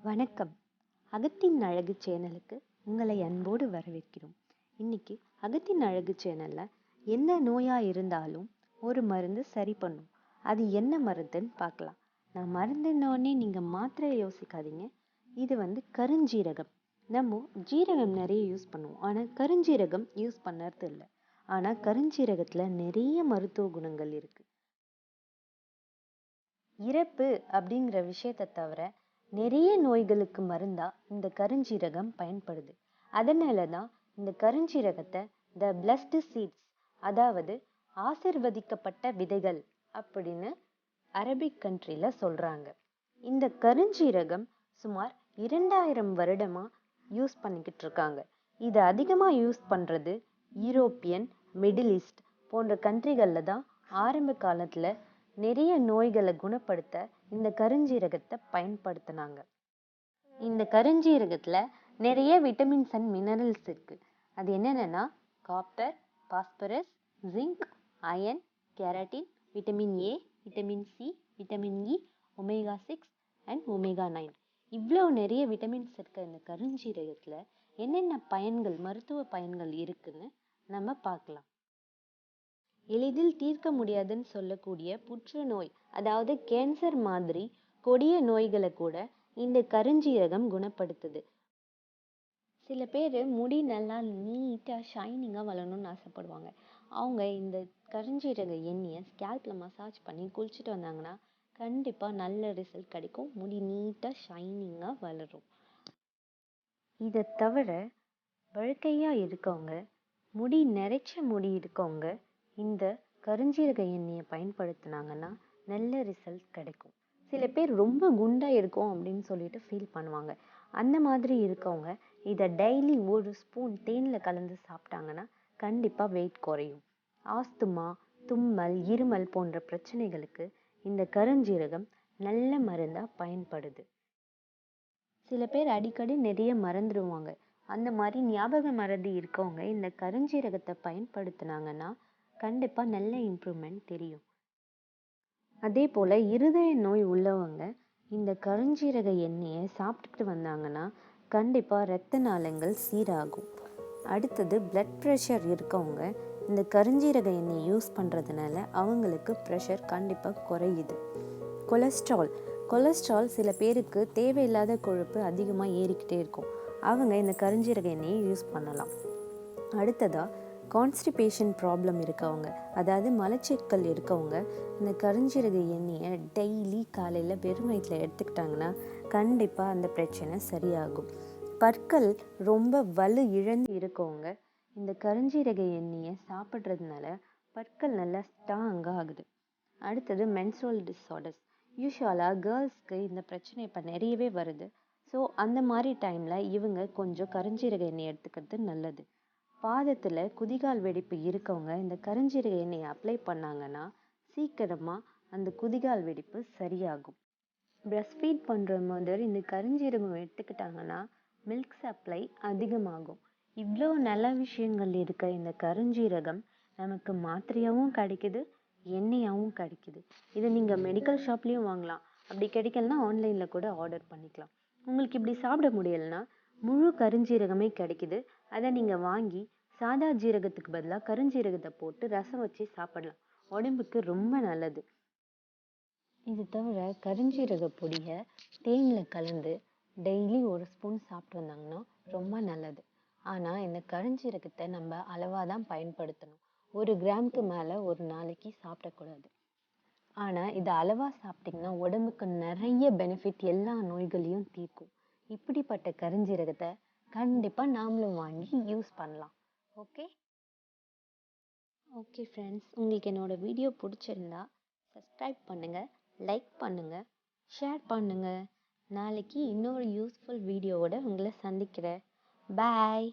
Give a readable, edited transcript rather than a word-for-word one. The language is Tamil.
வணக்கம். அகத்தின் அழகு சேனலுக்கு உங்களை அன்போடு வரவேற்கிறோம். இன்னைக்கு அகத்தின் அழகு சேனல்ல என்ன நோயா இருந்தாலும் ஒரு மருந்து சரி பண்ணும். அது என்ன மருந்துன்னு பார்க்கலாம். நான் மருந்துன்னோடனே நீங்க மாத்திரை யோசிக்காதீங்க. இது கருஞ்சீரகம். நம்ம ஜீரகம் நிறைய யூஸ் பண்ணுவோம், ஆனா கருஞ்சீரகம் யூஸ் பண்ணறது இல்லை. ஆனா கருஞ்சீரகத்துல நிறைய மருத்துவ குணங்கள் இருக்கு. இறப்பு அப்படிங்கிற விஷயத்தை தவிர நிறைய நோய்களுக்கு மருந்தா இந்த கருஞ்சீரகம் பயன்படுது. அதனாலதான் இந்த கருஞ்சீரகத்தை த பிளஸ்டு சீட்ஸ், அதாவது ஆசிர்வதிக்கப்பட்ட விதைகள் அப்படின்னு அரபிக் கண்ட்ரில சொல்றாங்க. இந்த கருஞ்சீரகம் சுமார் 2000 வருடமா யூஸ் பண்ணிக்கிட்டு இருக்காங்க. இது அதிகமா யூஸ் பண்றது யூரோப்பியன், மிடில் ஈஸ்ட் போன்ற கண்ட்ரிகள்ல தான். ஆரம்ப காலத்துல நிறைய நோய்களை குணப்படுத்த இந்த கருஞ்சீரகத்தை பயன்படுத்தினாங்க. இந்த கருஞ்சீரகத்துல நிறைய விட்டமின்ஸ் அண்ட் மினரல்ஸ் இருக்கு. அது என்னென்னா copper, phosphorus, zinc, iron, keratin, vitamin A, vitamin C, vitamin E, omega 6 and omega 9. இவ்வளோ நிறைய விட்டமின்ஸ் இருக்க இந்த கருஞ்சீரகத்துல என்னென்ன பயன்கள், மருத்துவ பயன்கள் இருக்குன்னு நம்ம பார்க்கலாம். எளிதில் தீர்க்க முடியாதுன்னு சொல்லக்கூடிய புற்றுநோய், அதாவது கேன்சர் மாதிரி கொடிய நோய்களை கூட இந்த கருஞ்சீரகம் குணப்படுத்துது. சில பேர் முடி நல்லா நீட்டா ஷைனிங்கா வளரணும்னு ஆசைப்படுவாங்க. அவங்க இந்த கருஞ்சீரக எண்ணெயை ஸ்கேல்ப்ல மசாஜ் பண்ணி குளிச்சுட்டு வந்தாங்கன்னா கண்டிப்பா நல்ல ரிசல்ட் கிடைக்கும். முடி நீட்டா ஷைனிங்கா வளரும். இதை தவிர வழுக்கையா இருக்கவங்க, நிறைச்ச முடி இருக்கவங்க இந்த கருஞ்சீரக எண்ணெயை பயன்படுத்தினாங்கன்னா நல்ல ரிசல்ட் கிடைக்கும். சில பேர் ரொம்ப குண்டா இருக்கும் அப்படின்னு சொல்லிட்டு ஃபீல் பண்ணுவாங்க. அந்த மாதிரி இருக்கவங்க இதை டெய்லி ஒரு ஸ்பூன் தேன்ல கலந்து சாப்பிட்டாங்கன்னா கண்டிப்பா வெயிட் குறையும். ஆஸ்துமா, தும்மல், இருமல் போன்ற பிரச்சனைகளுக்கு இந்த கருஞ்சீரகம் நல்ல மருந்தா பயன்படுது. சில பேர் அடிக்கடி நிறைய மறந்துடுவாங்க. அந்த மாதிரி ஞாபக மறதி இருக்கவங்க இந்த கருஞ்சீரகத்தை பயன்படுத்தினாங்கன்னா கண்டிப்பா நல்ல இம்ப்ரூவ்மெண்ட் தெரியும். அதே போல இருதய நோய் உள்ளவங்க இந்த கருஞ்சீரக எண்ணெயை சாப்பிட்டுட்டு வந்தாங்கன்னா கண்டிப்பா இரத்த நாளங்கள் சீராகும். அடுத்தது பிளட் ப்ரெஷர் இருக்கவங்க இந்த கருஞ்சீரக எண்ணெயை யூஸ் பண்றதுனால அவங்களுக்கு ப்ரெஷர் கண்டிப்பா குறையுது. கொலஸ்ட்ரால் சில பேருக்கு தேவையில்லாத கொழுப்பு அதிகமாக ஏறிக்கிட்டே இருக்கும். அவங்க இந்த கருஞ்சீரக எண்ணெயை யூஸ் பண்ணலாம். அடுத்ததா கான்ஸ்டிபேஷன் ப்ராப்ளம் இருக்கவங்க, அதாவது மலச்சிக்கல் இருக்கவங்க இந்த கருஞ்சீரக எண்ணெயை டெய்லி காலையில் வெறும் வயிற்றில் எடுத்துக்கிட்டாங்கன்னா கண்டிப்பாக அந்த பிரச்சனை சரியாகும். பற்கள் ரொம்ப வலு இழந்து இருக்கவங்க இந்த கருஞ்சீரக எண்ணெயை சாப்பிட்றதுனால பற்கள் நல்லா ஸ்ட்ராங்காக ஆகுது. அடுத்தது மென்ஸ்ட்ருவல் டிஸார்டர்ஸ். யூஸ்வலாக கேர்ள்ஸ்க்கு இந்த பிரச்சனை இப்போ நிறையவே வருது. ஸோ அந்த மாதிரி டைமில் இவங்க கொஞ்சம் கருஞ்சீரக எண்ணெய் எடுத்துக்கிறது நல்லது. பாதத்தில் குதிகால் வெடிப்பு இருக்கவங்க இந்த கருஞ்சீரக எண்ணெயை அப்ளை பண்ணாங்கன்னா சீக்கிரமாக அந்த குதிகால் வெடிப்பு சரியாகும். பிரஸ்ட் ஃபீட் பண்ணுற மதர் இந்த கருஞ்சீரகம் எடுத்துக்கிட்டாங்கன்னா மில்க் சப்ளை அதிகமாகும். இவ்வளோ நல்ல விஷயங்கள் இருக்க இந்த கருஞ்சீரகம் நமக்கு மாத்திரையாகவும் கிடைக்குது, எண்ணெயாகவும் கிடைக்குது. இதை நீங்கள் மெடிக்கல் ஷாப்லேயும் வாங்கலாம். அப்படி கிடைக்கலனா ஆன்லைனில் கூட ஆர்டர் பண்ணிக்கலாம். உங்களுக்கு இப்படி சாப்பிட முடியலைன்னா முழு கருஞ்சீரகமே கிடைக்குது. அதை நீங்கள் வாங்கி சாதா ஜீரகத்துக்கு பதிலாக கருஞ்சீரகத்தை போட்டு ரசம் வச்சு சாப்பிடலாம். உடம்புக்கு ரொம்ப நல்லது. இது தவிர கருஞ்சீரக பொடியை தேனில் கலந்து டெய்லி ஒரு ஸ்பூன் சாப்பிட்டு வந்தாங்கன்னா ரொம்ப நல்லது. ஆனால் இந்த கருஞ்சீரகத்தை நம்ம அளவாக தான் பயன்படுத்தணும். 1 கிராமுக்கு மேலே ஒரு நாளைக்கு சாப்பிடக்கூடாது. ஆனால் இதை அளவாக சாப்பிட்டிங்கன்னா உடம்புக்கு நிறைய பெனிஃபிட், எல்லா நோய்களையும் தீர்க்கும். இப்படிப்பட்ட கருஞ்சீரகத்தை கண்டிப்பாக நாமளும் வாங்கி யூஸ் பண்ணலாம். ஓகே ஃப்ரெண்ட்ஸ், உங்களுக்கு என்னோட வீடியோ பிடிச்சிருந்தா சப்ஸ்கிரைப் பண்ணுங்கள், லைக் பண்ணுங்கள், ஷேர் பண்ணுங்கள். நாளைக்கு இன்னொரு யூஸ்ஃபுல் வீடியோவோட உங்களை சந்திக்கிறேன். பாய்.